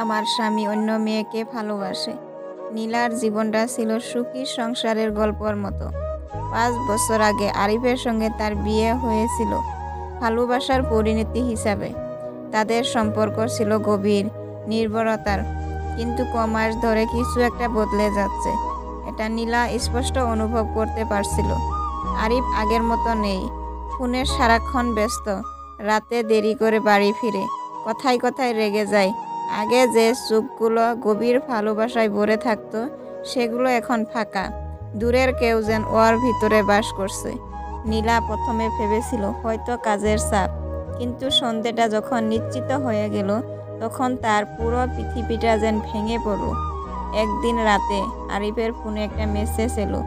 আমার স্বামী অন্য মেয়েকে ভালোবাসে। নীলার জীবনটা ছিল সুখী সংসারের গল্পর মতো। ৫ বছর আগে আরিফের সঙ্গে তার বিয়ে হয়েছিল ভালোবাসার পরিণতি হিসাবে। তাদের সম্পর্ক ছিল গভীর, নির্ভরতার। কিন্তু কমাস ধরে কিছু একটা বদলে যাচ্ছে, এটা নীলা স্পষ্ট অনুভব করতে পারছিল। আরিফ আগের মতো নেই, ফোনে সারাক্ষণ ব্যস্ত, রাতে দেরি করে বাড়ি ফিরে, কথায় কথায় রেগে যায়। আগে যে চোখগুলো গভীর ভালোবাসায় ভরে থাকতো, সেগুলো এখন ফাঁকা। দূরের কেউ যেন ওর ভিতরে বাস করছে। নীলা প্রথমে ভেবেছিল হয়তো কাজের চাপ, কিন্তু সন্ধেটা যখন নিশ্চিত হয়ে গেল, তখন তার পুরো পৃথিবীটা যেন ভেঙে পড়ল। একদিন রাতে আরিফের ফোনে একটা মেসেজ এলো,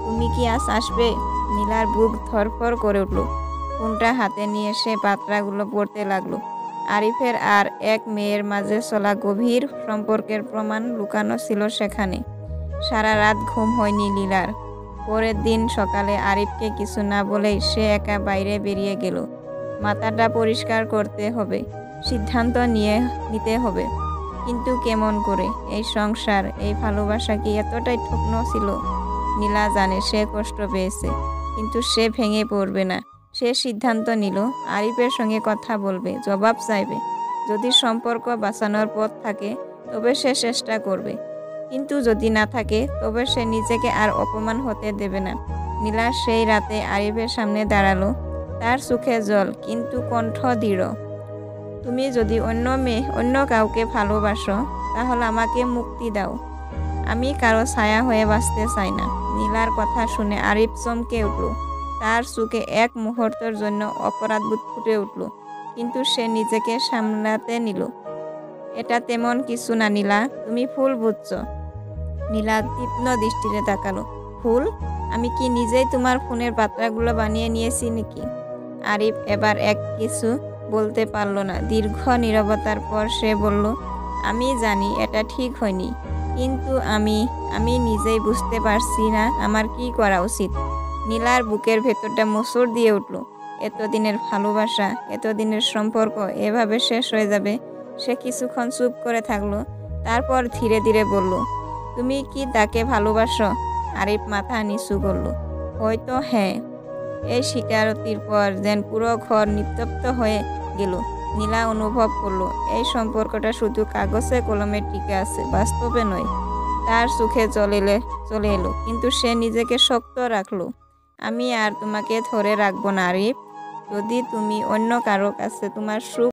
তুমি কি আজ আসবে? নীলার বুক ধরফর করে উঠল। ফোনটা হাতে নিয়ে সে পাতাগুলো পড়তে লাগলো। আরিফের আর এক মেয়ের মাঝে চলা গভীর সম্পর্কের প্রমাণ লুকানো ছিল সেখানে। সারা রাত ঘুম হয়নি নীলার। পরের দিন সকালে আরিফকে কিছু না বলেই সে একা বাইরে বেরিয়ে গেল। মাথাটা পরিষ্কার করতে হবে, সিদ্ধান্ত নিতে হবে। কিন্তু কেমন করে? এই সংসার, এই ভালোবাসা কি এতটাই ঠকন ছিল? নীলা জানে সে কষ্ট পেয়েছে, কিন্তু সে ভেঙে পড়বে না। সে সিদ্ধান্ত নিল আরিফের সঙ্গে কথা বলবে, জবাব চাইবে। যদি সম্পর্ক বাঁচানোর পথ থাকে তবে সে চেষ্টা করবে, কিন্তু যদি না থাকে তবে সে নিজেকে আর অপমান হতে দেবে না। নীলা সেই রাতে আরিফের সামনে দাঁড়ালো, তার চোখে জল কিন্তু কণ্ঠ দৃঢ়। তুমি যদি অন্য কাউকে ভালোবাসো, তাহলে আমাকে মুক্তি দাও। আমি কারো ছায়া হয়ে বাঁচতে চাই না। নীলার কথা শুনে আরিফ চমকে উঠল। তার চোখে এক মুহূর্তের জন্য অপরাধবোধ ফুটে উঠল, কিন্তু সে নিজেকে সামলাতে নিল। এটা তেমন কিছু না নীলা, তুমি ভুল বুঝছ। নীলা তীক্ষ্ণ দৃষ্টিতে তাকালো। ভুল? আমি কি নিজেই তোমার ফোনের বার্তাগুলো বানিয়ে নিয়েছি নাকি? আরিফ এবার কিছু বলতে পারল না। দীর্ঘ নীরবতার পর সে বলল, আমি জানি এটা ঠিক হয়নি, কিন্তু আমি নিজেই বুঝতে পারছি না আমার কি করা উচিত। নীলার বুকের ভেতরটা মোচড় দিয়ে উঠল। এতদিনের ভালোবাসা, এতদিনের সম্পর্ক এভাবে শেষ হয়ে যাবে? সে কিছুক্ষণ চুপ করে থাকলো, তারপর ধীরে ধীরে বলল, তুমি কি তাকে ভালোবাসো? আরিফ মাথা নিচু করল, হয়তো হ্যাঁ। এই স্বীকারোক্তির পর যেন পুরো ঘর নিস্তব্ধ হয়ে গেল। নীলা অনুভব করলো এই সম্পর্কটা শুধু কাগজে কলমে টিকে আছে, বাস্তবে নয়। তার চোখে চলে এলো, কিন্তু সে নিজেকে শক্ত রাখলো। আমি আর তোমাকে ধরে রাখবো না আরিফ। যদি তুমি অন্য কারো কাছে তোমার সুখ